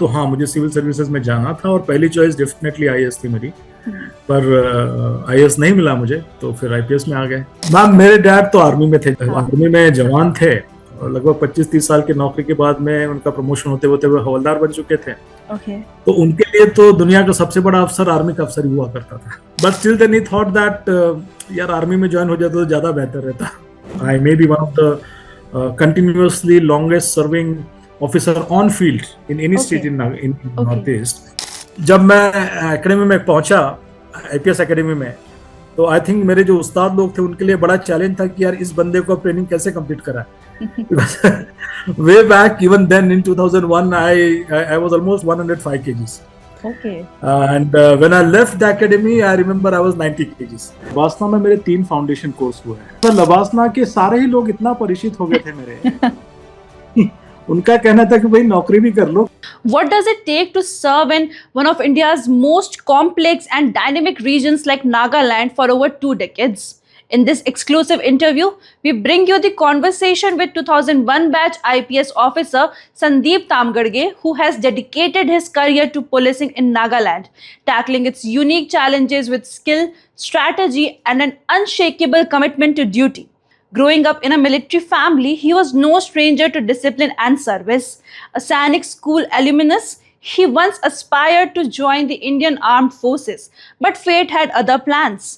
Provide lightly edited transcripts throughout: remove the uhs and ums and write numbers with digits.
तो हाँ, मुझे सिविल सर्विसेज में जाना था और पहली चॉइस डेफिनेटली आईएएस थी मेरी, पर आईएएस नहीं मिला मुझे, तो फिर आईपीएस में आ गए। मैम, मेरे डैड तो आर्मी में थे, आर्मी में जवान थे और लगभग 25-30 साल की नौकरी के बाद में उनका प्रमोशन होते होते वो हवलदार बन चुके थे। तो उनके लिए तो दुनिया का सबसे बड़ा अफसर आर्मी का अफसर ही हुआ करता था। But still then he thought that यार आर्मी में ज्वाइन हो जाता तो ज्यादा बेहतर रहता। I may be one of the continuously longest serving officer on field in any state in north east. जब मैं एकेडमी में पहुंचा, आईपीएस एकेडमी में, तो आई थिंक मेरे जो उस्ताद लोग थे उनके लिए बड़ा चैलेंज था कि यार इस बंदे को ट्रेनिंग कैसे कंप्लीट करा। Way back, even then in 2001, I was almost 105 kgs. Okay. And when I left the academy, I remember I was 90 kgs. लवासना में मेरे 3 फाउंडेशन कोर्स हुए हैं। तो लवासना के सारे ही लोग इतना परिचित हो गए थे मेरे, उनका कहना था कि भाई नौकरी भी कर लो। What does it take to serve in one of India's most complex and dynamic regions like Nagaland for over 2 decades? In this exclusive interview, we bring you the conversation with 2001 batch IPS officer Sandeep Tamgarge, who has dedicated his career to policing in Nagaland, tackling its unique challenges with skill, strategy, and an unshakable commitment to duty. Growing up in a military family, he was no stranger to discipline and service. A Sainik school alumnus, he once aspired to join the Indian Armed Forces, but fate had other plans.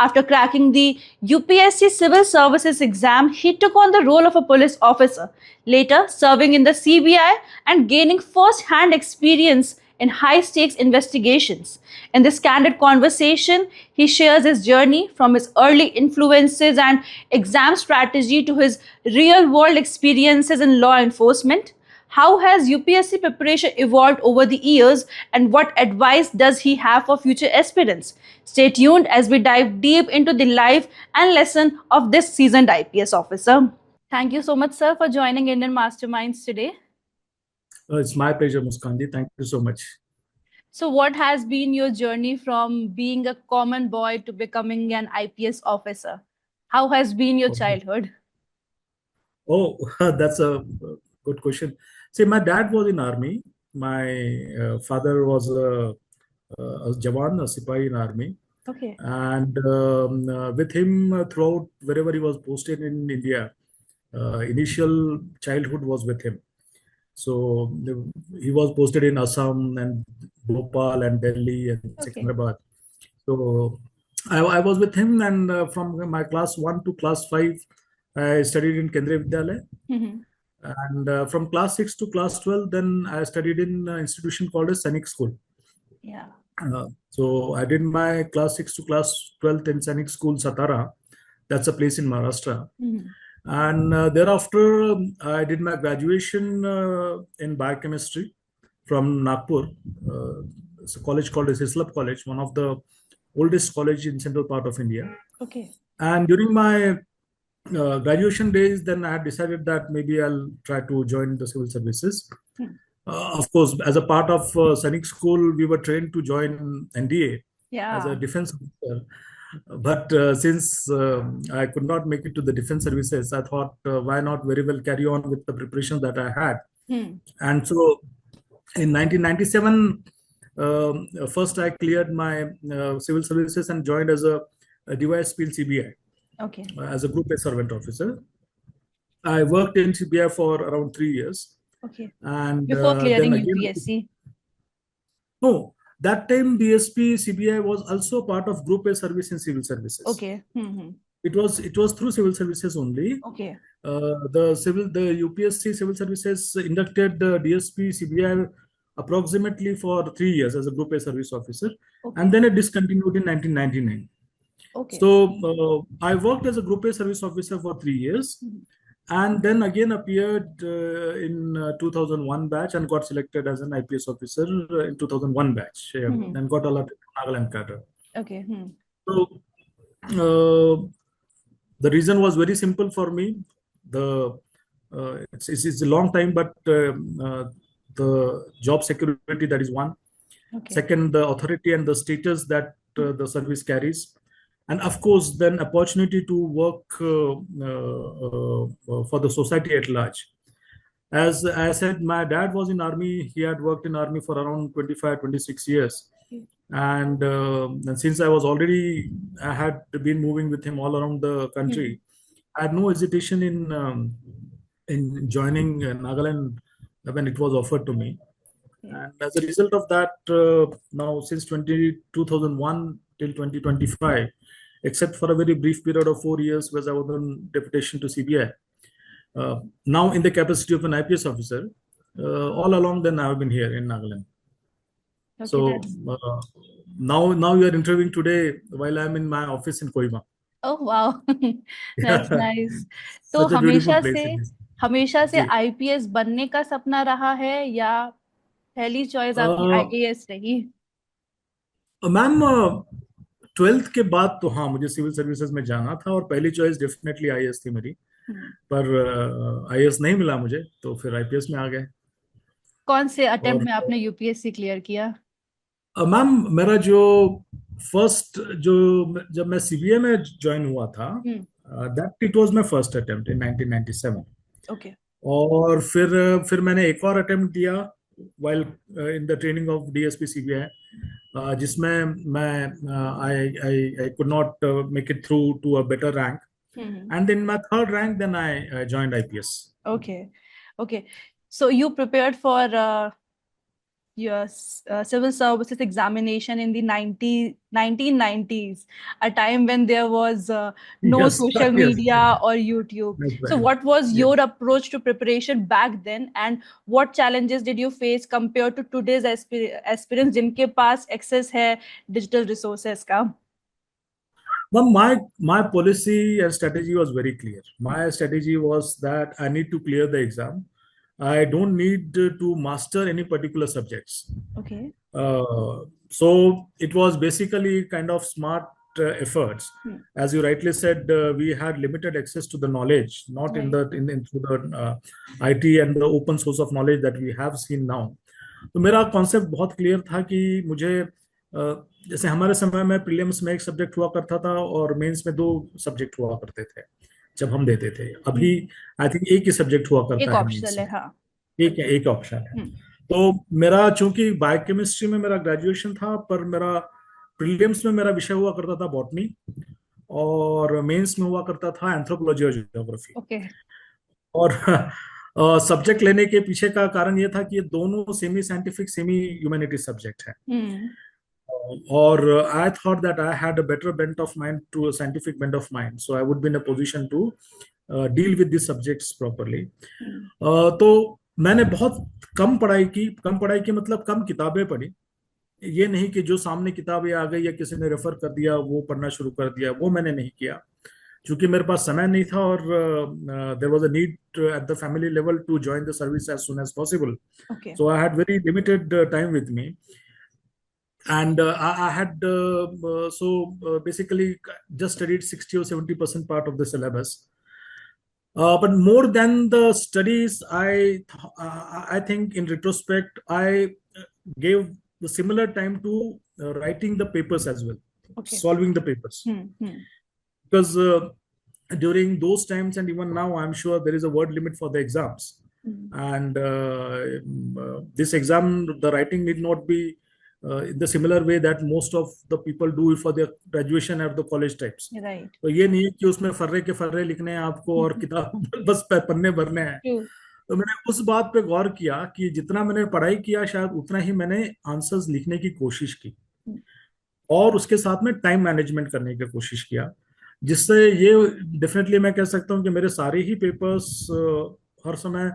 After cracking the UPSC Civil Services exam, he took on the role of a police officer, later serving in the CBI and gaining first-hand experience in high-stakes investigations. In this candid conversation, he shares his journey from his early influences and exam strategy to his real-world experiences in law enforcement. How has UPSC preparation evolved over the years, and what advice does he have for future aspirants? Stay tuned as we dive deep into the life and lesson of this seasoned IPS officer. Thank you so much, sir, for joining Indian Masterminds today. It's my pleasure, Muskanji. Thank you so much. So what has been your journey from being a common boy to becoming an IPS officer? How has been your childhood? Oh, that's a good question. See, my dad was in army. My father was a Jawan, a Sipahi in army. Okay. And with him throughout wherever he was posted in India, initial childhood was with him. So he was posted in Assam and Bhopal and Delhi and Secunderabad. So I was with him, and from my class 1 to class 5, I studied in Kendriya Vidyalaya. And from class 6 to class 12, then I studied in an institution called a Sainik School. Yeah. So I did my class 6 to class 12 in Sainik School, Satara. That's a place in Maharashtra. And thereafter, I did my graduation in biochemistry from Nagpur. It's a college called Hislop College, one of the oldest college in central part of India. Okay. And during my graduation days, then I had decided that maybe I'll try to join the civil services. Of course, as a part of Sainik School, we were trained to join NDA as a defense officer. But since I could not make it to the defense services, I thought, why not very well carry on with the preparation that I had. And so in 1997, first I cleared my civil services and joined as a DYSP in CBI. Okay. As a Group A servant officer. I worked in CBI for around 3 years. Okay. And before clearing then again, UPSC? No, that time DSP CBI was also part of Group A service in civil services. Okay. It was through civil services only. Okay. The UPSC civil services inducted DSP CBI approximately for 3 years as a Group A service officer. Okay. And then it discontinued in 1999. Okay. So I worked as a Group A service officer for 3 years, and then again appeared in 2001 batch and got selected as an IPS officer in 2001 batch and got allotted to Nagaland cadre. Okay. So the reason was very simple for me. It's a long time, but the job security, that is one. Okay. Second, the authority and the status that the service carries. And of course, then opportunity to work for the society at large. as I said, my dad was in army. He had worked in army for around 25, 26 years. And since I had been moving with him all around the country, Hmm. I had no hesitation in joining Nagaland when it was offered to me. Okay. And as a result of that, now since 2001 till 2025, except for a very brief period of 4 years where I was on deputation to CBI, now in the capacity of an IPS officer, all along then I've been here in Nagaland. Okay, So that's now you are interviewing today while I'm in my office in Kohima. oh wow. That's Yeah, nice. तो such a beautiful place it is. हमेशा से जी IPS बनने का सपना रहा है या पहली चॉइस आपकी आईएएस रही? मैम, 12th के बाद तो हाँ, मुझे सिविल सर्विसेज में जाना था और पहली चॉइस डेफिनेटली आईएएस थी मेरी। हम्म। पर आईएएस नहीं मिला मुझे, तो फिर आईपीएस में आ गए। कौन से अटेम्प्ट और में आपने यूपीएससी क्लियर किया? मैम, मेरा जो फर्स्ट जो जब मैं सीबीए में ज्वाइन हुआ था, hmm. That it was my first attempt in 1997। Okay. और फिर मैंने एक और अटेम्प्ट दिया while in the training of DSP CBI, जिसमें मैं I I I could not make it through to a better rank, hmm. And in my third rank then I joined IPS. Okay. Okay. So you prepared for your civil services examination in the 1990s, a time when there was no Yes, social yes, media or YouTube. that's So right. what was Yes. your approach to preparation back then, and what challenges did you face compared to today's aspirants जिनके पास access है digital resources का? Well, my policy and strategy was very clear. My strategy was that I need to clear the exam. I don't need to master any particular subjects. Okay. So it was basically kind of smart efforts. Hmm. As you rightly said, we had limited access to the knowledge, not in Right. the in through the IT and the open source of knowledge that we have seen now. तो मेरा concept बहुत clear था कि मुझे जैसे हमारे समय में प्रीलिम्स में एक सब्जेक्ट हुआ करता था और मेंस में दो सब्जेक्ट हुआ करते थे जब हम देते थे। अभी आई थिंक एक ही सब्जेक्ट हुआ एक करता है ऑप्शनल मेंस है, में। हाँ। एक ऑप्शन है। तो मेरा चूंकि बायोकेमिस्ट्री में मेरा ग्रेजुएशन था, पर मेरा प्रीलिम्स में मेरा विषय हुआ करता था बॉटनी, और मेंस में हुआ करता था एंथ्रोपोलॉजी और ज्योग्राफी। ओके। और सब्जेक्ट लेने के पीछे का कारण ये था कि ये दोनों semi scientific semi humanity subject है। और I thought that I had a better bent of mind to scientific bent of mind, so I would be in a position to deal with this subjects properly. तो मैंने बहुत कम पढ़ाई की मतलब कम किताबें पढ़ी। ये नहीं कि जो सामने किताबें आ गई या किसी ने रेफर कर दिया वो पढ़ना शुरू कर दिया, वो मैंने नहीं किया, क्योंकि मेरे पास समय नहीं था और there was a need at the family level to join the service as soon as possible. Okay. So I had very limited time with me, and I had basically just studied 60 or 70% part of the syllabus. But more than the studies, I think in retrospect, I gave the similar time to writing the papers as well, Okay. solving the papers. Because during those times and even now, I'm sure there is a word limit for the exams. And this exam, the writing need not be in the similar way that most of the people do for their graduation or the college types. Right. तो ये नहीं है कि उसमें फर्रे के फर्रे लिखने हैं आपको और किताब बस पन्ने भरने हैं। तो मैंने उस बात पे गौर किया कि जितना मैंने पढ़ाई किया शायद उतना ही मैंने आंसर्स लिखने की कोशिश की, और उसके साथ में टाइम मैनेजमेंट करने की कोशिश किया, जिससे ये डेफिनेटली मैं कह सकता हूँ कि मेरे सारे ही पेपर्स हर समय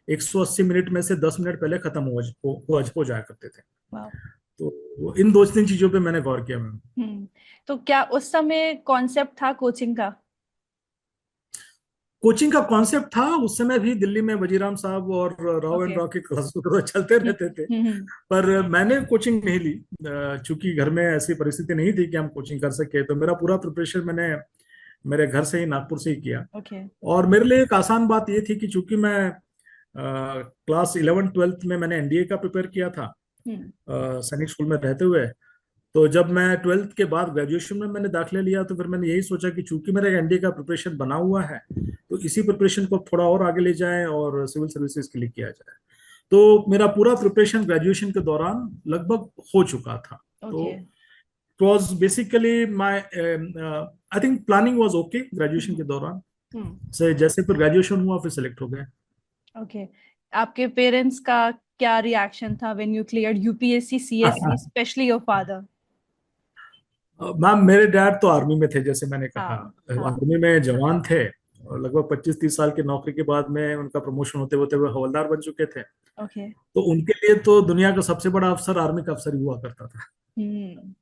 180 मिनट में से 10 मिनट पहले खत्म हो जाया करते थे। तो इन दो तीन चीजों पे मैंने गौर किया मैम। तो क्या उस समय कॉन्सेप्ट था कोचिंग का? कोचिंग का कॉन्सेप्ट था उस समय भी। दिल्ली में वजीराम साहब और राव एंड राव के क्लासेस तो चलते रहते थे, पर मैंने कोचिंग नहीं ली, चूंकि घर में ऐसी परिस्थिति नहीं थी कि हम कोचिंग कर सके। तो मेरा पूरा प्रिपरेशन मैंने मेरे घर से ही, नागपुर से ही किया। और मेरे लिए एक आसान बात ये थी कि चूंकि मैं क्लास 11th 12th में मैंने एनडीए का प्रिपेयर किया था सैनिक स्कूल में रहते हुए, तो जब मैं 12th के बाद ग्रेजुएशन में मैंने दाखिला लिया तो फिर मैंने यही सोचा कि चूंकि मेरा एनडीए का प्रिपरेशन बना हुआ है तो इसी प्रिपरेशन को थोड़ा और आगे ले जाएं और सिविल सर्विसेज के लिए किया जाए। तो मेरा पूरा प्रिपरेशन ग्रेजुएशन के दौरान लगभग हो चुका था। तो Okay. It was basically my I think planning was okay graduation के दौरान Hmm. से जैसे फिर ग्रेजुएशन हुआ फिर सिलेक्ट हो गए। Okay. आपके पेरेंट्स का क्या रिएक्शन था when you cleared UPSC CSE, especially your father? Ma'am मेरे डैड तो आर्मी में थे जैसे मैंने कहा। हाँ, हाँ. आर्मी में जवान थे और लगभग 25-30 साल की नौकरी के बाद में उनका प्रमोशन होते होते हुए हवलदार बन चुके थे। Okay. तो उनके लिए तो दुनिया का सबसे बड़ा अफसर आर्मी का अफसर ही हुआ करता था। Hmm.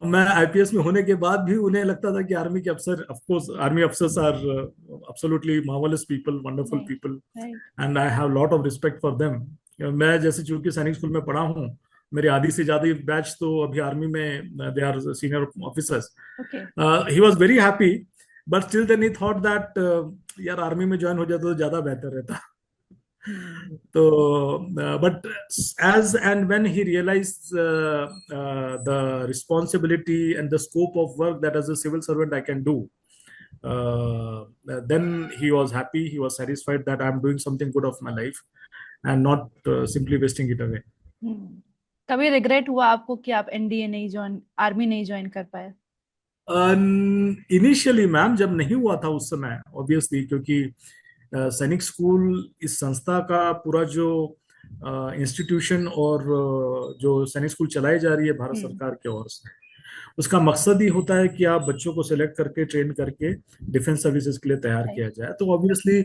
मैं आईपीएस में होने के बाद भी उन्हें लगता था कि आर्मी के अफसर, of course army officers are absolutely marvellous people, wonderful Right. People, Right. And I have lot of respect for them. मैं जैसे चूंकि सैनिक स्कूल में पढ़ा हूँ, मेरी आधी से ज्यादा बैच तो अभी आर्मी में they are senior officers. Okay. He was very happy, but still then he thought that यार आर्मी में ज्वाइन हो जाता तो ज्यादा बेहतर रहता। Hmm. So, but as and when he realized the responsibility and the scope of work that as a civil servant I can do, then he was happy. He was satisfied that I'm doing something good of my life and not simply wasting it away. Hmm. कभी regret हुआ आपको कि आप NDA नहीं join, army नहीं join कर पाए? Initially ma'am जब नहीं हुआ था उस समय ऑब्वियसली, क्योंकि सैनिक स्कूल इस संस्था का पूरा जो इंस्टीट्यूशन और जो सैनिक स्कूल चलाई जा रही है भारत हम्म. सरकार की ओर से, उसका मकसद ही होता है कि आप बच्चों को सिलेक्ट करके ट्रेन करके डिफेंस सर्विसेज के लिए तैयार Right. किया जाए। तो ऑब्वियसली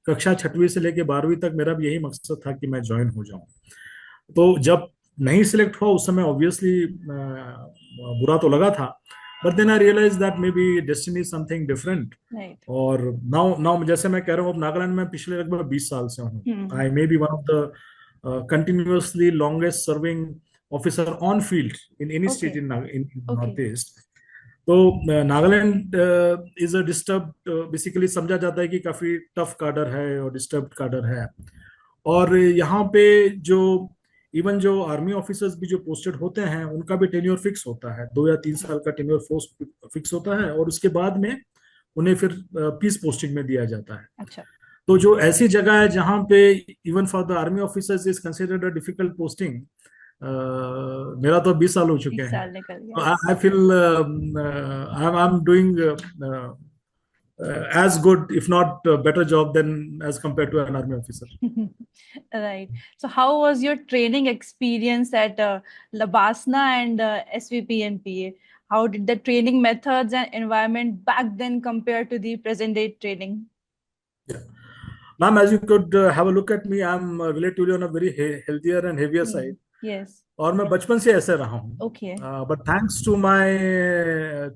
कक्षा 6वीं से लेके 12वीं तक मेरा भी यही मकसद था कि मैं ज्वाइन हो जाऊं। तो जब नहीं सिलेक्ट हुआ उस समय ऑब्वियसली बुरा तो लगा था, but then I realise that maybe destiny is something different. Right. और नाउ नाउ जैसे मैं कह रहा हूँ अब नागालैंड में पिछले लगभग 20 साल से हूँ। Hmm. I may be one of the continuously longest serving officer on field in any state Okay. In Okay. North east. तो Nagaland is a disturb, basically समझा जाता है कि काफी टफ कार्डर है और डिस्टर्ब कार्डर है। और यहाँ पे जो इवन जो आर्मी ऑफिसर्स भी जो पोस्टेड होते हैं उनका भी टेन्योर फिक्स होता है, 2 या 3 साल का टेन्योर फोर्स फिक्स होता है और उसके बाद में उन्हें फिर पीस पोस्टिंग में दिया जाता है। अच्छा. तो जो ऐसी जगह है जहाँ पे even for the army officers is considered a difficult posting, मेरा तो 20 साल हो चुके 20 हैं। साल निकल गया. I feel I am doing as good, if not better job than as compared to an army officer. Right. So how was your training experience at Labasna and SVP and PA? How did the training methods and environment back then compare to the present day training? Yeah. Ma'am, as you could have a look at me, I'm relatively on a very healthier and heavier side. Yes. और मैं बचपन से ऐसे रहा हूँ। Okay. But thanks to my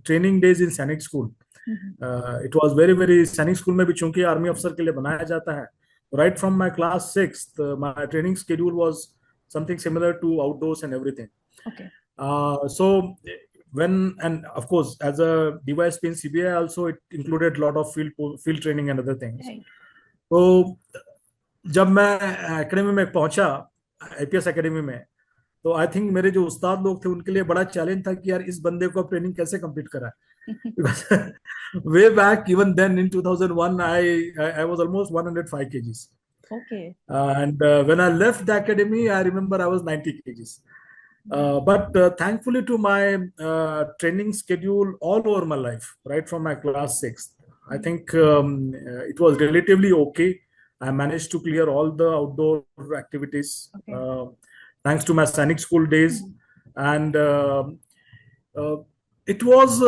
training days in Sainik school, it was very very, Sainik school में भी चूंकि आर्मी अफसर के लिए बनाया जाता है, right from my class 6th my training schedule was something similar to outdoors and everything. Okay. So when, and of course as a DYSP in CBI also it included a lot of field training and other things. Right. तो जब मैं academy में पहुंचा, IPS academy में, तो I think मेरे जो उस्ताद लोग थे उनके लिए बड़ा चैलेंज था कि यार इस बंदे को ट्रेनिंग कैसे कंप्लीट करा है। Way back even then in 2001 I was almost 105 kgs. Okay. And when I left the academy I remember I was 90 kgs. But thankfully to my training schedule all over my life, right from my class 6th, I think it was relatively okay. I managed to clear all the outdoor activities. Okay. Thanks to my Sainik school days. And it was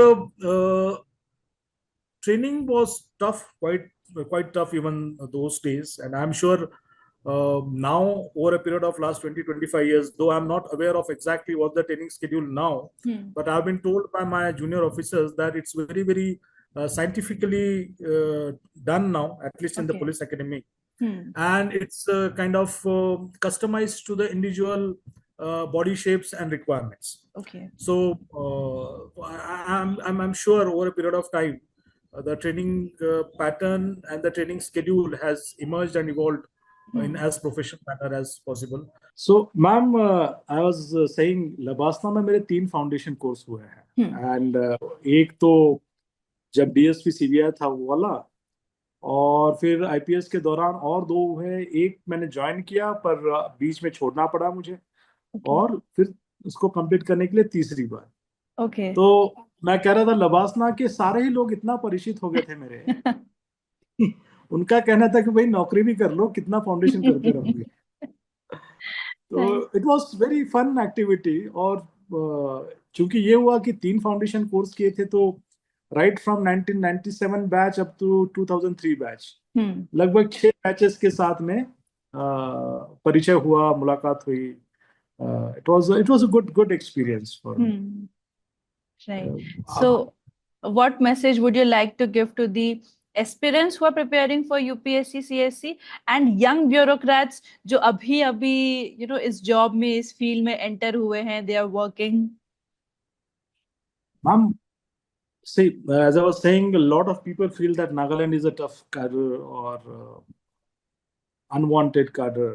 training was tough, quite tough even those days. And I'm sure now over a period of last 20-25 years, though I'm not aware of exactly what the training schedule now, but I've been told by my junior officers that it's very very scientifically done now, at least in the Okay. police academy. And it's kind of customized to the individual body shapes and requirements. Okay. So I'm sure over a period of time, the training pattern and the training schedule has emerged and evolved in as professional manner as possible. So, ma'am, I was saying LBSNAA में मेरे 3 foundation course हुए हैं and एक तो जब DSP CBI था वो वाला, और फिर आईपीएस के दौरान और 2 हुए। एक मैंने ज्वाइन किया पर बीच में छोड़ना पड़ा मुझे, और फिर उसको कंप्लीट करने के लिए तीसरी बार। ओके तो मैं कह रहा था लबासना के सारे ही लोग इतना परिचित हो गए थे मेरे उनका कहना था कि भाई नौकरी भी कर लो, कितना फाउंडेशन करते रहोगे। तो it was very fun activity. और चूंकि ये हुआ कि 3 फाउंडेशन कोर्स किए थे, तो right from 1997 batch up to 2003 batch, लगभग 6 बैचेस के साथ में परिचय हुआ, मुलाकात हुई। It was a good experience for me. Right. So, what message would you like to give to the aspirants who are preparing for UPSC, CSC and young bureaucrats जो अभी इस job में, इस field में enter हुए हैं, they are working? Ma'am, see, as I was saying, a lot of people feel that Nagaland is a tough cadre or unwanted cadre.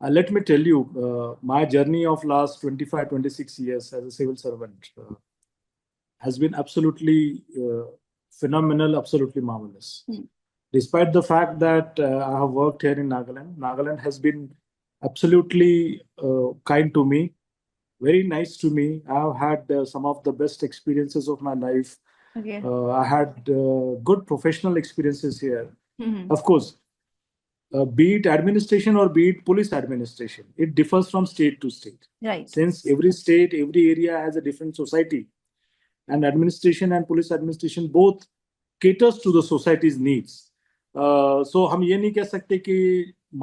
Let me tell you, my journey of last 25, 26 years as a civil servant has been absolutely phenomenal, absolutely marvelous. Despite the fact that I have worked here in Nagaland, Nagaland has been absolutely kind to me, very nice to me. I have had some of the best experiences of my life. Okay. I had good professional experiences here. Of course, be it administration or be it police administration, it differs from state to state. Right. Since every state, every area has a different society, and administration and police administration both caters to the society's needs. So हम ये नहीं कह सकते कि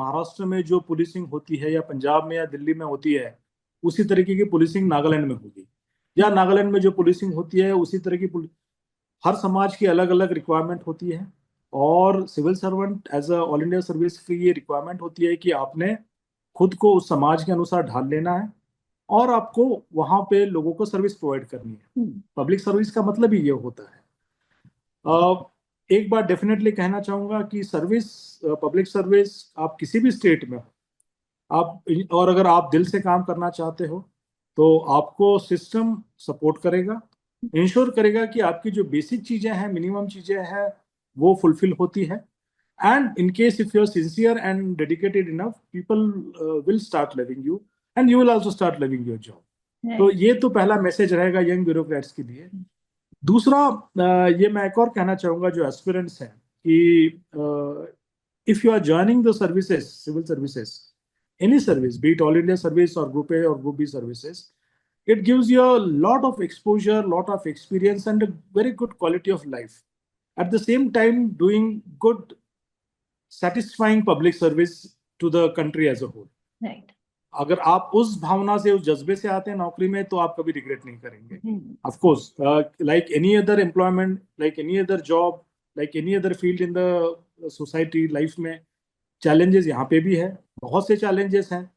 महाराष्ट्र में जो policing होती है या पंजाब में या दिल्ली में होती है उसी तरीके की पुलिसिंग नागालैंड में होगी, या नागालैंड में जो पुलिसिंग होती है उसी तरह की। हर समाज की अलग अलग रिक्वायरमेंट होती है, और civil servant as a all India service की ये रिक्वायरमेंट होती है कि आपने खुद को उस समाज के अनुसार ढाल लेना है और आपको वहां पे लोगों को सर्विस प्रोवाइड करनी है। पब्लिक सर्विस का मतलब ही ये होता है। एक बात डेफिनेटली कहना चाहूंगा कि सर्विस, पब्लिक सर्विस आप किसी भी स्टेट में हो, आप और अगर आप दिल से काम करना चाहते हो तो आपको सिस्टम सपोर्ट करेगा, इंश्योर करेगा कि आपकी जो बेसिक चीजें हैं, मिनिमम चीजें हैं, वो फुलफिल होती है। And in case if you are sincere and dedicated enough, people will start loving you and you will also start loving your job. तो ये तो पहला मैसेज रहेगा यंग ब्यूरोक्रेट्स के लिए। दूसरा, ये मैं एक और कहना चाहूंगा जो एस्पिरेंट्स हैं कि if you are joining the services, civil services, any service, be it all India service और ग्रुप ए और group B services, it gives you a lot of exposure, lot of experience and a very good quality of life. At the same time, doing good, satisfying public service to the country as a whole. Right. अगर आप उस भावना से, उस जज्बे से आते हैं नौकरी में, तो आप कभी रिग्रेट नहीं करेंगे। Of course, like any other employment, like any other job, like any other field in the society, life में challenges यहाँ पे भी है, बहुत से challenges हैं,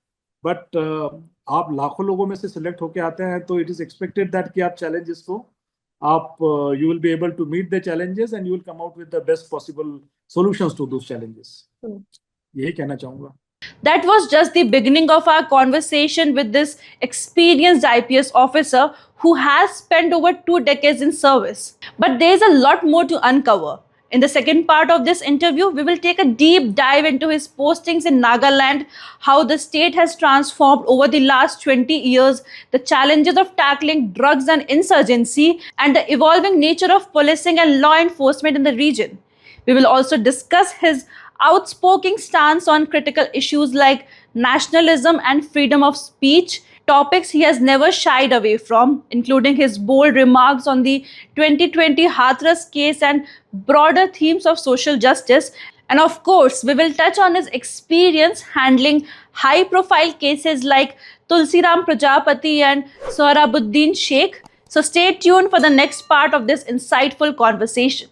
बट आप लाखों लोगों में से सिलेक्ट होके आते हैं तो इट इज एक्सपेक्टेड दैट कि आप चैलेंजेस को आप you will be able to meet the challenges and you will come out with the best possible solutions to those challenges. यही कहना चाहूंगा। That was just the beginning of our conversation with this experienced IPS officer who has spent over 2 decades in service. But there is a lot more to uncover. In the second part of this interview, we will take a deep dive into his postings in Nagaland, how the state has transformed over the last 20 years, the challenges of tackling drugs and insurgency, and the evolving nature of policing and law enforcement in the region. We will also discuss his outspoken stance on critical issues like nationalism and freedom of speech, topics he has never shied away from, including his bold remarks on the 2020 Hathras case and broader themes of social justice. And of course, we will touch on his experience handling high-profile cases like Tulsiram Prajapati and Sohrabuddin Sheikh. So stay tuned for the next part of this insightful conversation.